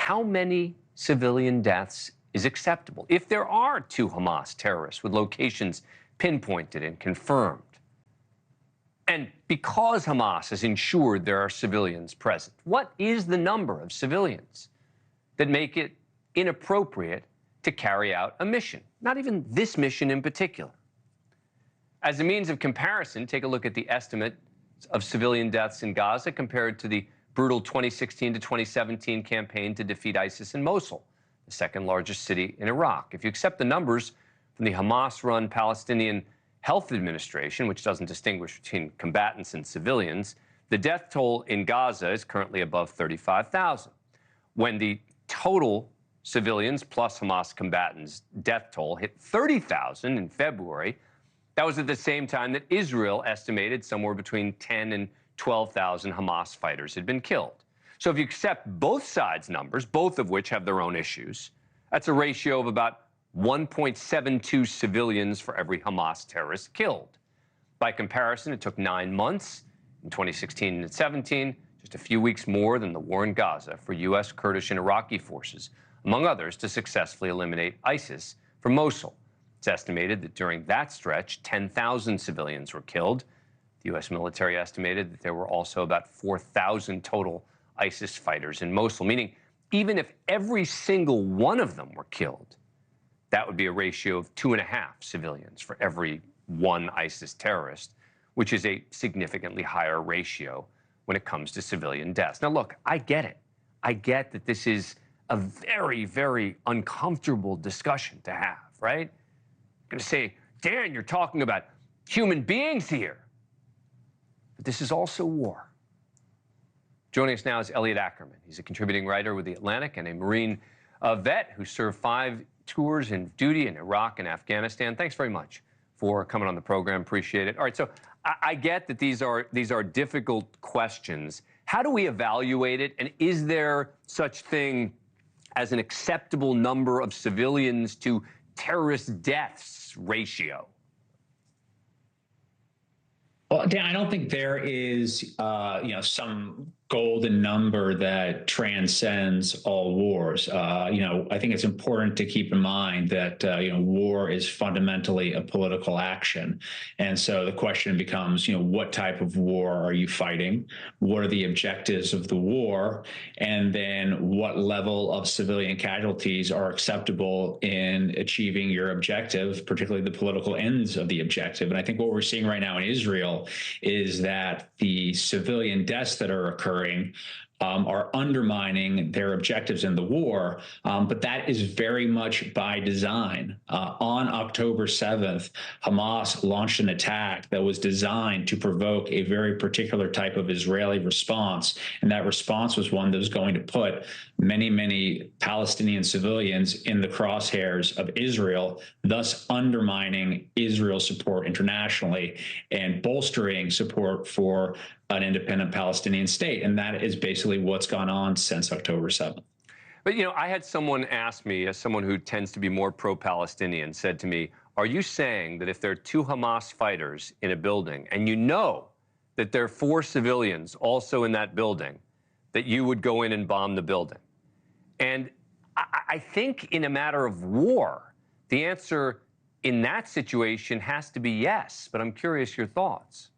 how many civilian deaths is acceptable if there are two Hamas terrorists with locations pinpointed and confirmed? And because Hamas has ensured there are civilians present, what is the number of civilians that make it inappropriate to carry out a mission? Not even this mission in particular. As a means of comparison, take a look at the estimate of civilian deaths in Gaza compared to the brutal 2016 to 2017 campaign to defeat ISIS in Mosul, the second largest city in Iraq. If you accept the numbers from the Hamas-run Palestinian Health Administration, which doesn't distinguish between combatants and civilians, the death toll in Gaza is currently above 35,000. When the total civilians plus Hamas combatants death toll hit 30,000 in February, that was at the same time that Israel estimated somewhere between 10 and 12,000 Hamas fighters had been killed. So if you accept both sides' numbers, both of which have their own issues, that's a ratio of about 1.72 civilians for every Hamas terrorist killed. By comparison, it took 9 months in 2016 and 17, just a few weeks more than the war in Gaza, for U.S., Kurdish, and Iraqi forces, among others, to successfully eliminate ISIS from Mosul. It's estimated that during that stretch, 10,000 civilians were killed. The U.S. military estimated that there were also about 4,000 total ISIS fighters in Mosul, meaning even if every single one of them were killed, that would be a ratio of 2.5 civilians for every one ISIS terrorist, which is a significantly higher ratio when it comes to civilian deaths. Now, look, I get it. I get that this is a very, very uncomfortable discussion to have, right? I'm going to say, Dan, you're talking about human beings here. But this is also war. Joining us now is Elliot Ackerman. He's a contributing writer with The Atlantic and a Marine vet who served 5 tours in duty in Iraq and Afghanistan. Thanks very much for coming on the program. Appreciate it. All right, so I get that these are difficult questions. How do we evaluate it? And is there such thing as an acceptable number of civilians to terrorist deaths ratio? Well, Dan, I don't think there is, some golden number that transcends all wars. I think it's important to keep in mind that, war is fundamentally a political action. And so the question becomes, what type of war are you fighting? What are the objectives of the war? And then what level of civilian casualties are acceptable in achieving your objective, particularly the political ends of the objective? And I think what we're seeing right now in Israel is that the civilian deaths that are occurring are undermining their objectives in the war, but that is very much by design. On October 7th, Hamas launched an attack that was designed to provoke a very particular type of Israeli response, and that response was one that was going to put many, many Palestinian civilians in the crosshairs of Israel, thus undermining Israel's support internationally and bolstering support for an independent Palestinian state. And that is basically what's gone on since October 7th. But, I had someone ask me, as someone who tends to be more pro-Palestinian, said to me, are you saying that if there are 2 Hamas fighters in a building and you know that there are 4 civilians also in that building, that you would go in and bomb the building? And I think in a matter of war, the answer in that situation has to be yes. But I'm curious your thoughts.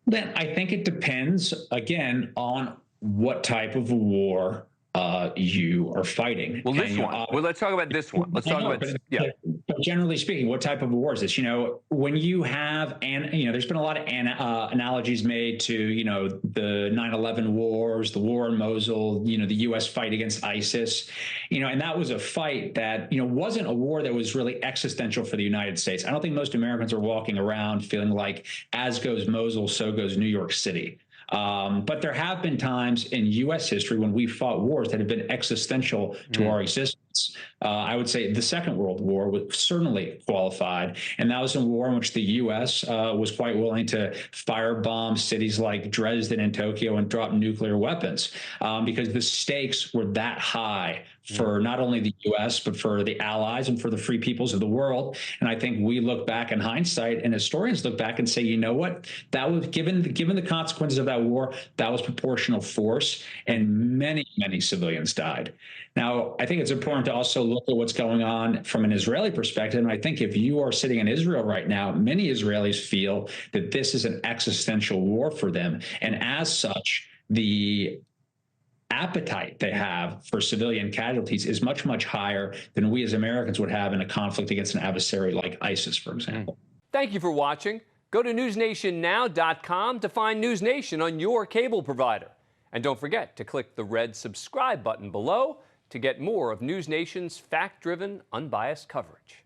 Then I think it depends, again, on what type of war you are fighting. Well, this one. Well, let's talk about this one. Let's talk about, But generally speaking, what type of war is this? When you have, there's been a lot of analogies made to, the 9/11 wars, the war in Mosul, the U.S. fight against ISIS, and that was a fight that, wasn't a war that was really existential for the United States. I don't think most Americans are walking around feeling like, as goes Mosul, so goes New York City. But there have been times in U.S. history when we fought wars that have been existential to our existence. civilians. I would say the Second World War was certainly qualified, and that was a war in which the U.S. Was quite willing to firebomb cities like Dresden and Tokyo and drop nuclear weapons because the stakes were that high for not only the U.S., but for the allies and for the free peoples of the world. And I think we look back in hindsight, and historians look back and say, you know what, that was given the consequences of that war, that was proportional force, and many, many civilians died. Now, I think it's important to also look at what's going on from an Israeli perspective. And I think if you are sitting in Israel right now, many Israelis feel that this is an existential war for them. And as such, the appetite they have for civilian casualties is much, much higher than we as Americans would have in a conflict against an adversary like ISIS, for example. Thank you for watching. Go to newsnationnow.com to find NewsNation on your cable provider. And don't forget to click the red subscribe button below to get more of NewsNation's fact-driven, unbiased coverage.